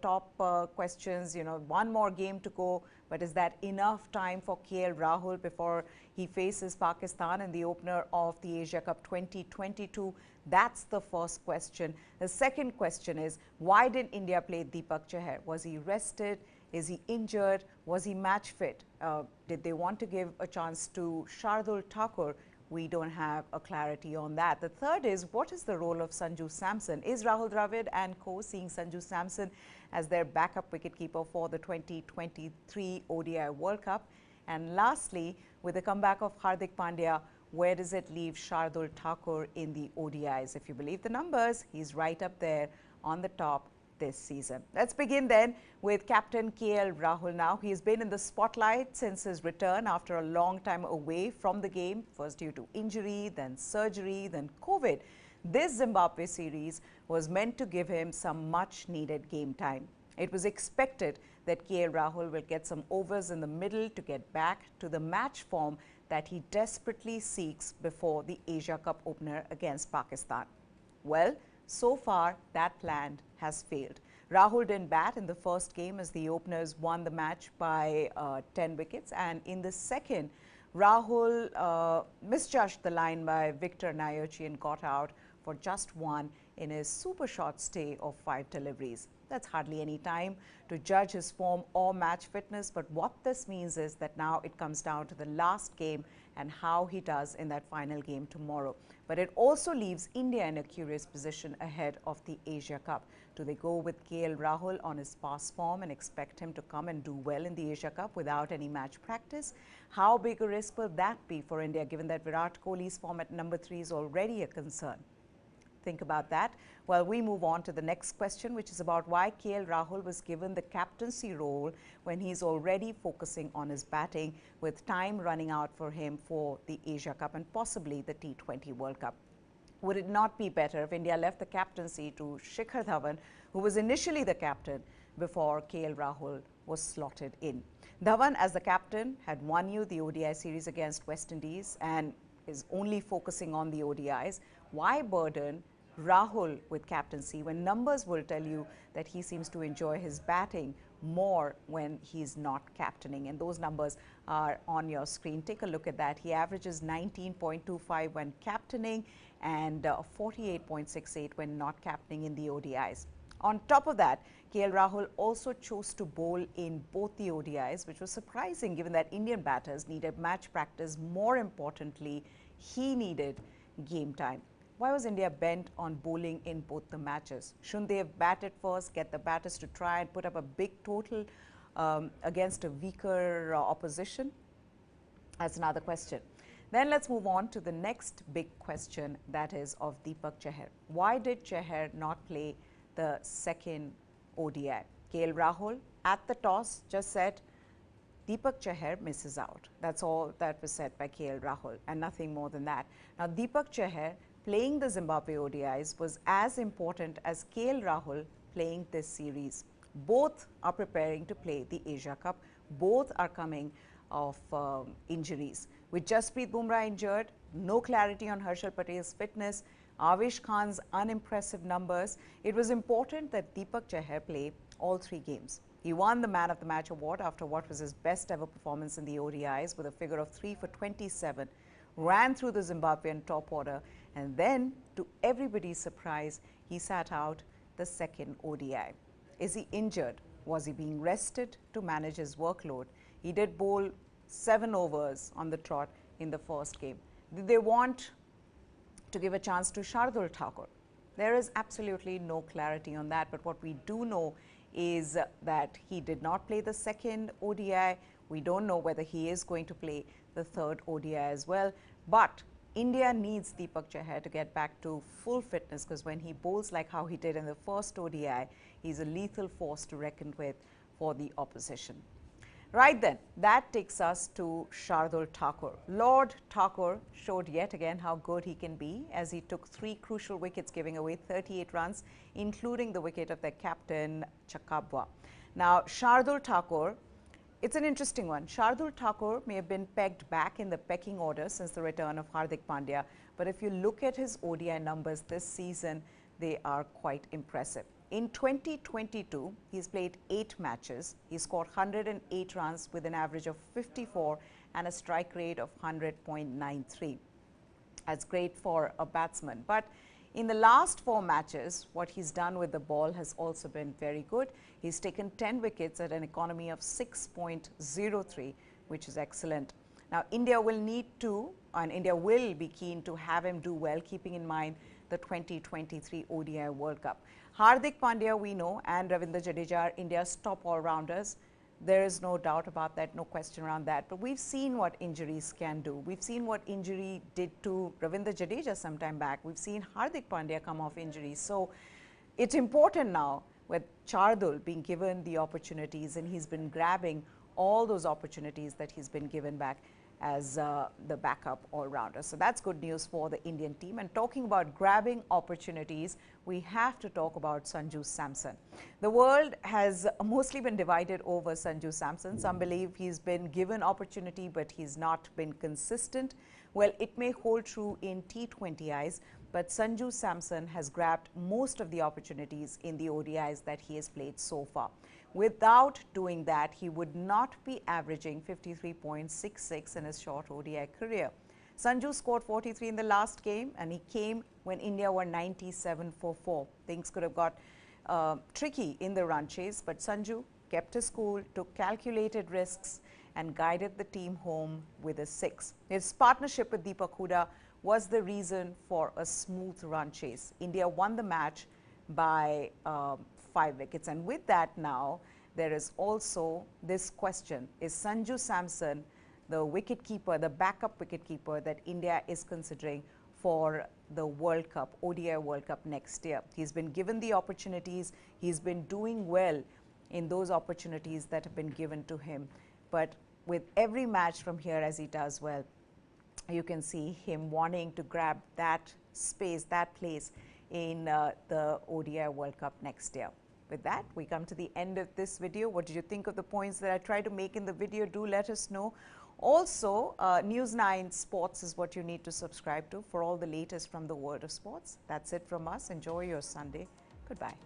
top questions. One more game to go, but is that enough time for KL Rahul before he faces Pakistan in the opener of the Asia Cup 2022? That's the first question. The second question is, why did India play Deepak Chahar? Was he rested? Is he injured? Was he match fit? Did they want to give a chance to Shardul Thakur? We don't have a clarity on that. The third is, what is the role of Sanju Samson? Is Rahul Dravid and co seeing Sanju Samson as their backup wicketkeeper for the 2023 ODI World Cup? And lastly, with the comeback of Hardik Pandya, where does it leave Shardul Thakur in the ODIs? If you believe the numbers, he's right up there on the top this season. Let's begin then with captain KL Rahul now. He's been in the spotlight since his return after a long time away from the game, first due to injury, then surgery, then COVID. This Zimbabwe series was meant to give him some much needed game time. It was expected that KL Rahul will get some overs in the middle to get back to the match form that he desperately seeks before the Asia Cup opener against Pakistan. Well, so far, that plan has failed. Rahul didn't bat in the first game as the openers won the match by 10 wickets. And in the second, Rahul misjudged the line by Victor Nayochi and got out for just one in his super short stay of 5 deliveries. That's hardly any time to judge his form or match fitness. But what this means is that now it comes down to the last game and how he does in that final game tomorrow. But it also leaves India in a curious position ahead of the Asia Cup. Do they go with KL Rahul on his past form and expect him to come and do well in the Asia Cup without any match practice? How big a risk will that be for India, given that Virat Kohli's form at number 3 is already a concern? Think about that. Well, we move on to the next question, which is about why KL Rahul was given the captaincy role when he's already focusing on his batting, with time running out for him for the Asia Cup and possibly the T20 World Cup. Would it not be better if India left the captaincy to Shikhar Dhawan, who was initially the captain before KL Rahul was slotted in? Dhawan, as the captain, had won you the ODI series against West Indies and is only focusing on the ODIs. Why burden Rahul with captaincy when numbers will tell you that he seems to enjoy his batting more when he's not captaining? And those numbers are on your screen. Take a look at that. He averages 19.25 when captaining and 48.68 when not captaining in the ODIs. On top of that, KL Rahul also chose to bowl in both the ODIs, which was surprising given that Indian batters needed match practice. More importantly, he needed game time. Why was India bent on bowling in both the matches? Shouldn't they have batted first, get the batters to try and put up a big total against a weaker opposition? That's another question. Then let's move on to the next big question, that is of Deepak Chahar. Why did Chahar not play the second ODI? KL Rahul at the toss just said Deepak Chahar misses out. That's all that was said by KL Rahul and nothing more than that. Now, Deepak Chahar playing the Zimbabwe ODIs was as important as KL Rahul playing this series. Both are preparing to play the Asia Cup. Both are coming off injuries. With Jasprit Bumrah injured, no clarity on Harshal Patel's fitness, Avesh Khan's unimpressive numbers, it was important that Deepak Chahar play all 3 games. He won the Man of the Match award after what was his best ever performance in the ODIs with a figure of 3 for 27, ran through the Zimbabwean top order, and then, to everybody's surprise, he sat out the second ODI. Is he injured? Was he being rested to manage his workload? He did bowl 7 overs on the trot in the first game. Did they want to give a chance to Shardul Thakur? There is absolutely no clarity on that, but what we do know is that he did not play the second ODI. We don't know whether he is going to play the third ODI as well. But India needs Deepak Chahar to get back to full fitness, because when he bowls like how he did in the first ODI, he's a lethal force to reckon with for the opposition. Right then, that takes us to Shardul Thakur. Lord Thakur showed yet again how good he can be as he took 3 crucial wickets, giving away 38 runs, including the wicket of their captain Chakabwa. Now, Shardul Thakur, it's an interesting one. Shardul Thakur may have been pegged back in the pecking order since the return of Hardik Pandya, but if you look at his ODI numbers this season, they are quite impressive. In 2022, he's played 8 matches. He scored 108 runs with an average of 54 and a strike rate of 100.93. That's great for a batsman. But in the last 4 matches, what he's done with the ball has also been very good. He's taken 10 wickets at an economy of 6.03, which is excellent. Now, India will need to, and India will be keen to have him do well, keeping in mind the 2023 ODI World Cup. Hardik Pandya, we know, and Ravindra Jadeja are India's top all-rounders. There is no doubt about that, no question around that. But we've seen what injuries can do. We've seen what injury did to Ravindra Jadeja some time back. We've seen Hardik Pandya come off injuries. So it's important now with Shardul being given the opportunities, and he's been grabbing all those opportunities that he's been given back as the backup all-rounder. So that's good news for the Indian team. And talking about grabbing opportunities, we have to talk about Sanju Samson. The world has mostly been divided over Sanju Samson. Some believe he's been given opportunity, but he's not been consistent. Well, it may hold true in T20Is, but Sanju Samson has grabbed most of the opportunities in the ODIs that he has played so far. Without doing that, he would not be averaging 53.66 in his short ODI career. Sanju scored 43 in the last game, and he came when India were 97 for 4. Things could have got tricky in the run chase, but Sanju kept his cool, took calculated risks, and guided the team home with a 6. His partnership with Deepak Hooda was the reason for a smooth run chase. India won the match by 5 wickets. And with that now, there is also this question: is Sanju Samson the wicketkeeper, the backup wicketkeeper that India is considering for the World Cup, ODI World Cup next year? He's been given the opportunities. He's been doing well in those opportunities that have been given to him. But with every match from here, as he does well, you can see him wanting to grab that space, that place in the ODI World Cup next year. With that, we come to the end of this video. What did you think of the points that I tried to make in the video? Do let us know. Also, News9 Sports is what you need to subscribe to for all the latest from the world of sports. That's it from us. Enjoy your Sunday. Goodbye.